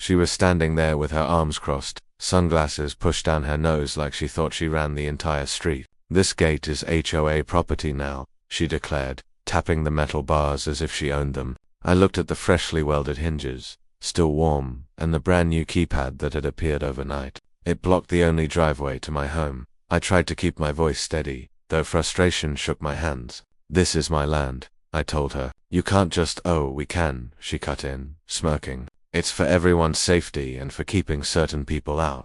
She was standing there with her arms crossed, sunglasses pushed down her nose like she thought she ran the entire street. "This gate is HOA property now," she declared, tapping the metal bars as if she owned them. I looked at the freshly welded hinges, still warm, and the brand new keypad that had appeared overnight. It blocked the only driveway to my home. I tried to keep my voice steady, though frustration shook my hands. "This is my land," I told her. "You can't just, oh, we can," she cut in, smirking. "It's for everyone's safety and for keeping certain people out."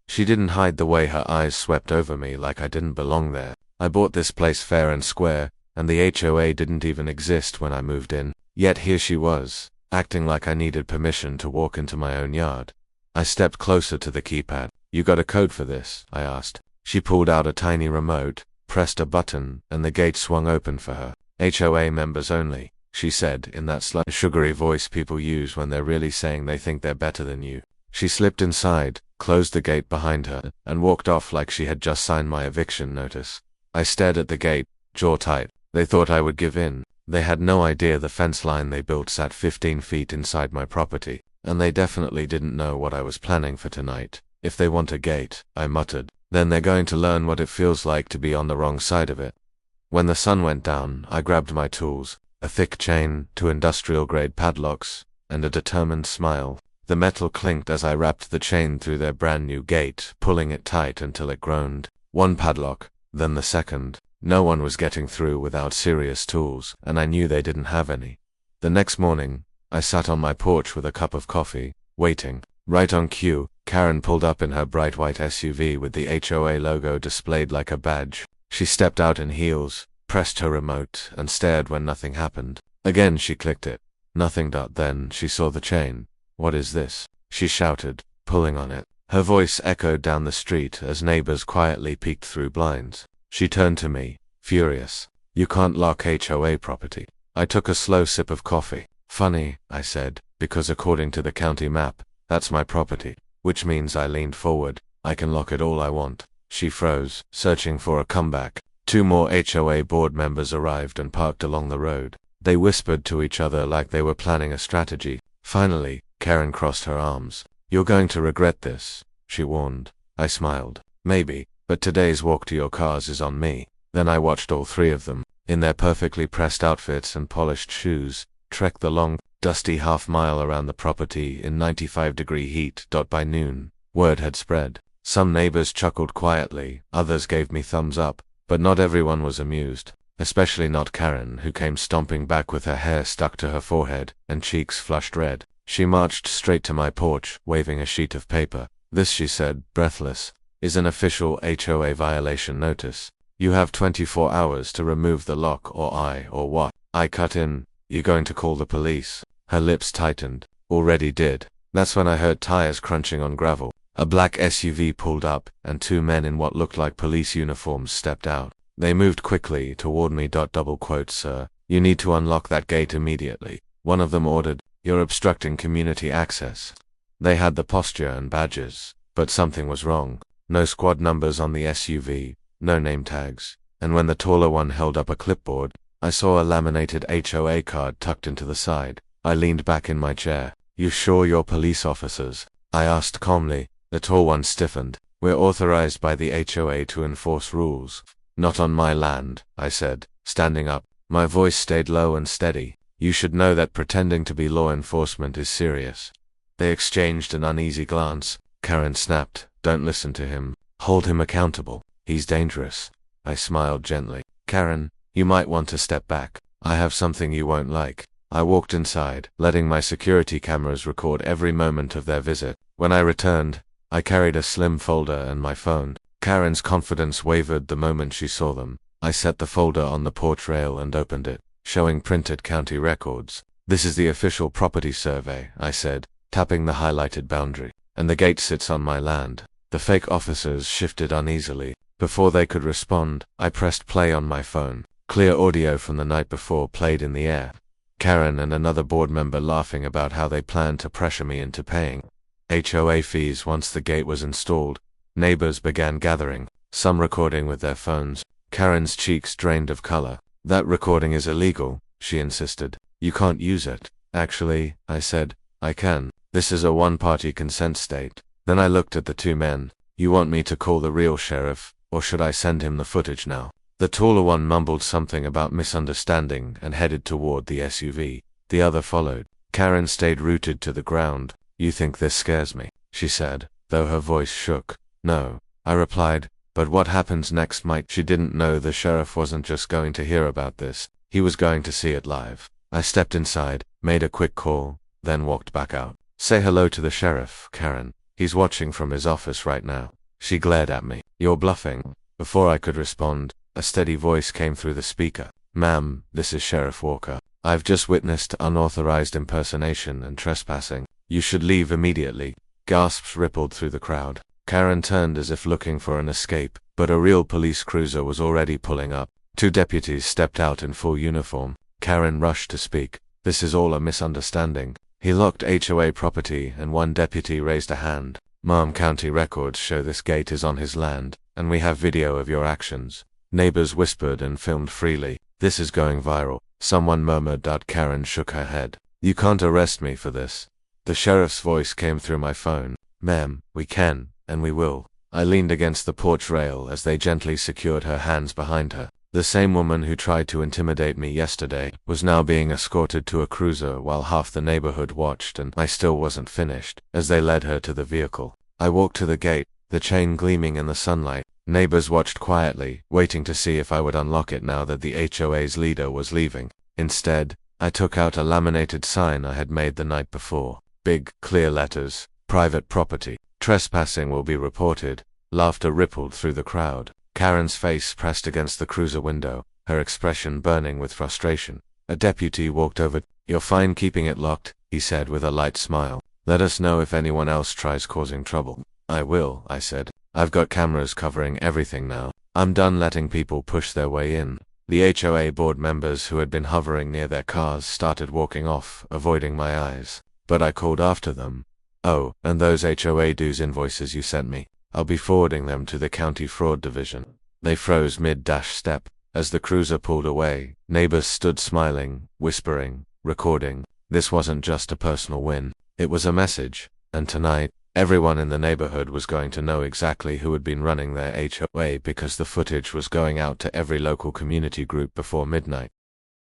She didn't hide the way her eyes swept over me like I didn't belong there. I bought this place fair and square, and the HOA didn't even exist when I moved in. Yet here she was, acting like I needed permission to walk into my own yard. I stepped closer to the keypad. "You got a code for this?" I asked. She pulled out a tiny remote, pressed a button, and the gate swung open for her. "HOA members only," she said in that slight sugary voice people use when they're really saying they think they're better than you. She slipped inside, closed the gate behind her, and walked off like she had just signed my eviction notice. I stared at the gate, jaw tight. They thought I would give in. They had no idea the fence line they built sat 15 feet inside my property, and they definitely didn't know what I was planning for tonight. "If they want a gate," I muttered, "then they're going to learn what it feels like to be on the wrong side of it." When the sun went down, I grabbed my tools, a thick chain, 2 industrial-grade padlocks, and a determined smile. The metal clinked as I wrapped the chain through their brand-new gate, pulling it tight until it groaned. One padlock, then the second. No one was getting through without serious tools, and I knew they didn't have any. The next morning, I sat on my porch with a cup of coffee, waiting. Right on cue, Karen pulled up in her bright white SUV with the HOA logo displayed like a badge. She stepped out in heels, pressed her remote, and stared when nothing happened. Again she clicked it. Nothing. Then she saw the chain. "What is this?" she shouted, pulling on it. Her voice echoed down the street as neighbors quietly peeked through blinds. She turned to me, furious. "You can't lock HOA property." I took a slow sip of coffee. "Funny," I said, "because according to the county map, that's my property, which means," I leaned forward, "I can lock it all I want." She froze, searching for a comeback. 2 more HOA board members arrived and parked along the road. They whispered to each other like they were planning a strategy. Finally, Karen crossed her arms. "You're going to regret this," she warned. I smiled. "Maybe, but today's walk to your cars is on me." Then I watched all 3 of them, in their perfectly pressed outfits and polished shoes, trek the long, dusty half-mile around the property in 95-degree heat. By noon, word had spread. Some neighbors chuckled quietly, others gave me thumbs up, but not everyone was amused. Especially not Karen, who came stomping back with her hair stuck to her forehead and cheeks flushed red. She marched straight to my porch, waving a sheet of paper. "This," she said, breathless, "is an official HOA violation notice. You have 24 hours to remove the lock or what?" I cut in. "You're going to call the police?" Her lips tightened. "Already did." That's when I heard tires crunching on gravel. A black SUV pulled up, and 2 men in what looked like police uniforms stepped out. They moved quickly toward me. "Sir, you need to unlock that gate immediately," one of them ordered. "You're obstructing community access." They had the posture and badges, but something was wrong. No squad numbers on the SUV, no name tags, and when the taller one held up a clipboard, I saw a laminated HOA card tucked into the side. I leaned back in my chair. "You sure you're police officers?" I asked calmly. The tall one stiffened. "We're authorized by the HOA to enforce rules." "Not on my land," I said, standing up. My voice stayed low and steady. "You should know that pretending to be law enforcement is serious." They exchanged an uneasy glance. Karen snapped, "Don't listen to him. Hold him accountable. He's dangerous." I smiled gently. "Karen, you might want to step back. I have something you won't like." I walked inside, letting my security cameras record every moment of their visit. When I returned, I carried a slim folder and my phone. Karen's confidence wavered the moment she saw them. I set the folder on the porch rail and opened it, showing printed county records. "This is the official property survey," I said, tapping the highlighted boundary. "And the gate sits on my land." The fake officers shifted uneasily. Before they could respond, I pressed play on my phone. Clear audio from the night before played in the air. Karen and another board member laughing about how they planned to pressure me into paying HOA fees once the gate was installed. Neighbors began gathering, some recording with their phones. Karen's cheeks drained of color. "That recording is illegal," she insisted. "You can't use it." "Actually," I said, "I can. This is a one-party consent state. Then I looked at the two men. You want me to call the real sheriff, or should I send him the footage now? The taller one mumbled something about misunderstanding and headed toward the SUV. The other followed. Karen stayed rooted to the ground. You think this scares me? She said, though her voice shook. No, I replied, but what happens next might. She didn't know the sheriff wasn't just going to hear about this. He was going to see it live. I stepped inside, made a quick call, then walked back out. Say hello to the sheriff, Karen. He's watching from his office right now. She glared at me. You're bluffing. Before I could respond, a steady voice came through the speaker. Ma'am, this is Sheriff Walker. I've just witnessed unauthorized impersonation and trespassing. You should leave immediately. Gasps rippled through the crowd. Karen turned as if looking for an escape, but a real police cruiser was already pulling up. Two deputies stepped out in full uniform. Karen rushed to speak. This is all a misunderstanding. He locked HOA property and one deputy raised a hand. Ma'am, county records show this gate is on his land, and we have video of your actions. Neighbors whispered and filmed freely. This is going viral. Someone murmured that. Karen shook her head. You can't arrest me for this. The sheriff's voice came through my phone. Ma'am, we can, and we will. I leaned against the porch rail as they gently secured her hands behind her. The same woman who tried to intimidate me yesterday was now being escorted to a cruiser while half the neighborhood watched, and I still wasn't finished. As they led her to the vehicle, I walked to the gate, the chain gleaming in the sunlight. Neighbors watched quietly, waiting to see if I would unlock it now that the HOA's leader was leaving. Instead, I took out a laminated sign I had made the night before. Big, clear letters. Private property. Trespassing will be reported. Laughter rippled through the crowd. Karen's face pressed against the cruiser window, her expression burning with frustration. A deputy walked over. You're fine keeping it locked, he said with a light smile. Let us know if anyone else tries causing trouble. I will, I said. I've got cameras covering everything now. I'm done letting people push their way in. The HOA board members who had been hovering near their cars started walking off, avoiding my eyes. But I called after them. Oh, and those HOA dues invoices you sent me. I'll be forwarding them to the county fraud division. They froze mid-step. As the cruiser pulled away, neighbors stood smiling, whispering, recording. This wasn't just a personal win. It was a message. And tonight, everyone in the neighborhood was going to know exactly who had been running their HOA because the footage was going out to every local community group before midnight.